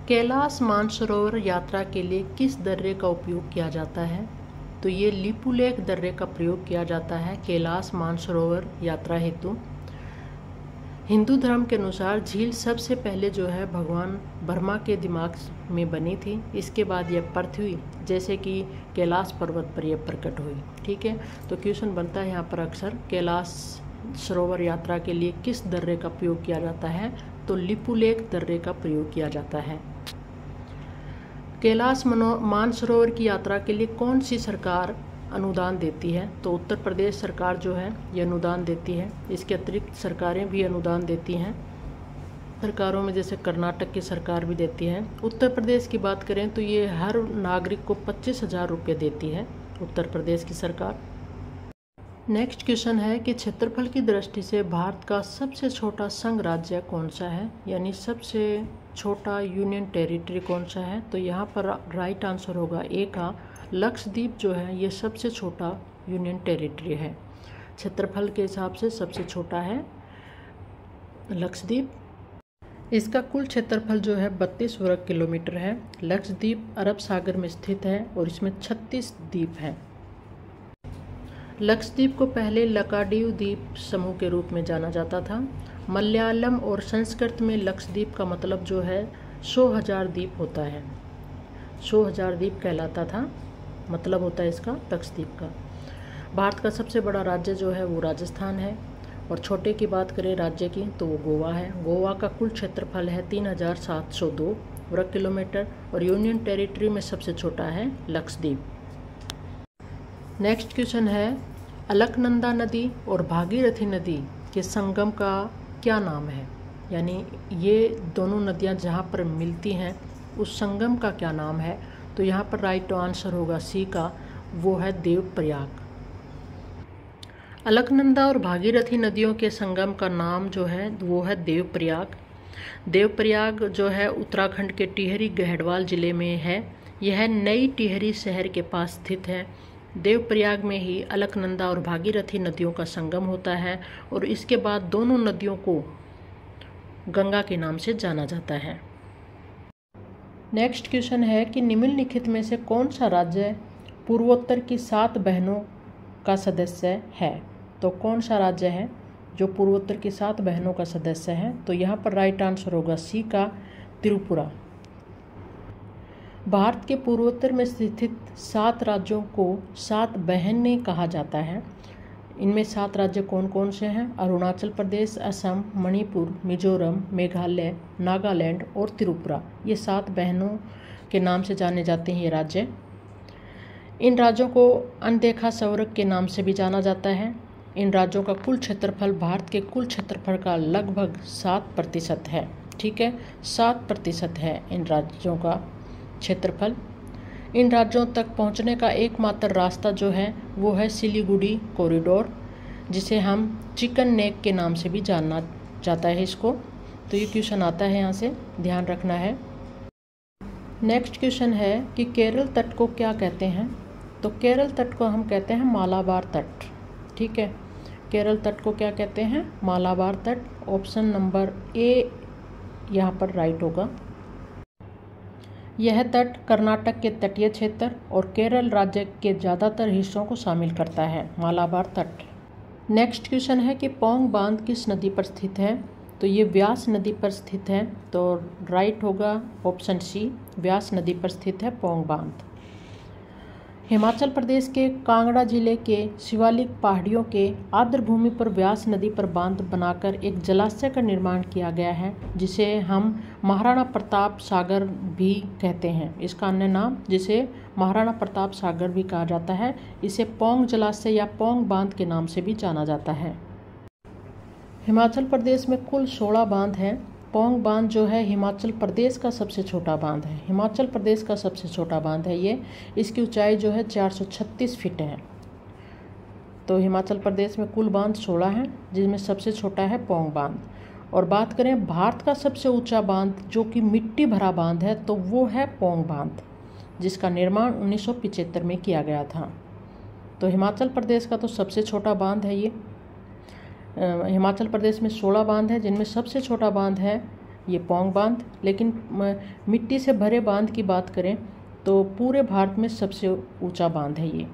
कैलाश मानसरोवर यात्रा के लिए किस दर्रे का उपयोग किया जाता है? तो ये लिपुलेख दर्रे का प्रयोग किया जाता है कैलाश मानसरोवर यात्रा हेतु। हिंदू धर्म के अनुसार झील सबसे पहले जो है भगवान ब्रह्मा के दिमाग में बनी थी। इसके बाद यह पृथ्वी जैसे कि कैलाश पर्वत पर यह प्रकट हुई। ठीक है, तो क्वेश्चन बनता है यहाँ पर अक्सर कैलाश सरोवर यात्रा के लिए किस दर्रे का प्रयोग किया जाता है? तो लिपुलेख दर्रे का प्रयोग किया जाता है। कैलाश मानसरोवर की यात्रा के लिए कौन सी सरकार अनुदान देती है? तो उत्तर प्रदेश सरकार जो है ये अनुदान देती है। इसके अतिरिक्त सरकारें भी अनुदान देती हैं। सरकारों में जैसे कर्नाटक की सरकार भी देती है। उत्तर प्रदेश की बात करें तो ये हर नागरिक को 25,000 रुपये देती है उत्तर प्रदेश की सरकार। नेक्स्ट क्वेश्चन है कि क्षेत्रफल की दृष्टि से भारत का सबसे छोटा संघ राज्य कौन सा है, यानी सबसे छोटा यूनियन टेरिटरी कौन सा है? तो यहाँ पर राइट आंसर होगा ए का लक्षद्वीप जो है ये सबसे छोटा यूनियन टेरिटरी है। क्षेत्रफल के हिसाब से सबसे छोटा है लक्षद्वीप। इसका कुल क्षेत्रफल जो है 32 वर्ग किलोमीटर है। लक्षद्वीप अरब सागर में स्थित है और इसमें 36 द्वीप हैं। लक्षद्वीप को पहले लकाडीव द्वीप समूह के रूप में जाना जाता था। मलयालम और संस्कृत में लक्षद्वीप का मतलब जो है 100,000 द्वीप होता है। 100,000 द्वीप कहलाता था, मतलब होता है इसका लक्षद्वीप का। भारत का सबसे बड़ा राज्य जो है वो राजस्थान है। और छोटे की बात करें राज्य की तो वो गोवा है। गोवा का कुल क्षेत्रफल है 3,702 वर्ग किलोमीटर और यूनियन टेरिटरी में सबसे छोटा है लक्षद्वीप। नेक्स्ट क्वेश्चन है अलकनंदा नदी और भागीरथी नदी के संगम का क्या नाम है, यानी ये दोनों नदियां जहां पर मिलती हैं उस संगम का क्या नाम है? तो यहाँ पर राइट आंसर होगा सी का, वो है देवप्रयाग। अलकनंदा और भागीरथी नदियों के संगम का नाम जो है वो है देवप्रयाग। देवप्रयाग जो है उत्तराखंड के टिहरी गढ़वाल जिले में है। यह नई टिहरी शहर के पास स्थित है। देवप्रयाग में ही अलकनंदा और भागीरथी नदियों का संगम होता है और इसके बाद दोनों नदियों को गंगा के नाम से जाना जाता है। नेक्स्ट क्वेश्चन है कि निम्नलिखित में से कौन सा राज्य पूर्वोत्तर की 7 बहनों का सदस्य है? तो कौन सा राज्य है जो पूर्वोत्तर की 7 बहनों का सदस्य है? तो यहाँ पर राइट आंसर होगा सी का त्रिपुरा। भारत के पूर्वोत्तर में स्थित 7 राज्यों को 7 बहनें कहा जाता है। इनमें 7 राज्य कौन कौन से हैं? अरुणाचल प्रदेश, असम, मणिपुर, मिजोरम, मेघालय, नागालैंड और त्रिपुरा। ये 7 बहनों के नाम से जाने जाते हैं ये राज्य। इन राज्यों को अनदेखा स्वर्ग के नाम से भी जाना जाता है। इन राज्यों का कुल क्षेत्रफल भारत के कुल क्षेत्रफल का लगभग 7% है। ठीक है, 7% है इन राज्यों का क्षेत्रफल। इन राज्यों तक पहुंचने का एकमात्र रास्ता जो है वो है सिलीगुड़ी कॉरिडोर, जिसे हम चिकन नेक के नाम से भी जाना जाता है इसको। तो ये क्वेश्चन आता है, यहाँ से ध्यान रखना है। नेक्स्ट क्वेश्चन है कि केरल तट को क्या कहते हैं? तो केरल तट को हम कहते हैं मालाबार तट। ठीक है, केरल तट को क्या कहते हैं? मालाबार तट। ऑप्शन नंबर ए यहाँ पर राइट होगा। यह तट कर्नाटक के तटीय क्षेत्र और केरल राज्य के ज़्यादातर हिस्सों को शामिल करता है, मालाबार तट। नेक्स्ट क्वेश्चन है कि पौंग बांध किस नदी पर स्थित है? तो ये व्यास नदी पर स्थित है। तो राइट होगा ऑप्शन सी, व्यास नदी पर स्थित है पौंग बांध। हिमाचल प्रदेश के कांगड़ा जिले के शिवालिक पहाड़ियों के आर्द्र भूमि पर व्यास नदी पर बांध बनाकर एक जलाशय का निर्माण किया गया है, जिसे हम महाराणा प्रताप सागर भी कहते हैं। इसका अन्य नाम जिसे महाराणा प्रताप सागर भी कहा जाता है, इसे पौंग जलाशय या पौंग बांध के नाम से भी जाना जाता है। हिमाचल प्रदेश में कुल 16 बांध हैं। पौंग बांध जो है हिमाचल प्रदेश का सबसे छोटा बांध है। हिमाचल प्रदेश का सबसे छोटा बांध है ये। इसकी ऊंचाई जो है 436 फीट है। तो हिमाचल प्रदेश में कुल बांध 16 हैं, जिसमें सबसे छोटा है पौंग बांध। और बात करें भारत का सबसे ऊंचा बांध जो कि मिट्टी भरा बांध है, तो वो है पौंग बांध, जिसका निर्माण 1975 में किया गया था। तो हिमाचल प्रदेश का तो सबसे छोटा बांध है ये। हिमाचल प्रदेश में 16 बांध है, जिनमें सबसे छोटा बांध है ये पौंग बांध। लेकिन मिट्टी से भरे बांध की बात करें तो पूरे भारत में सबसे ऊंचा बांध है ये।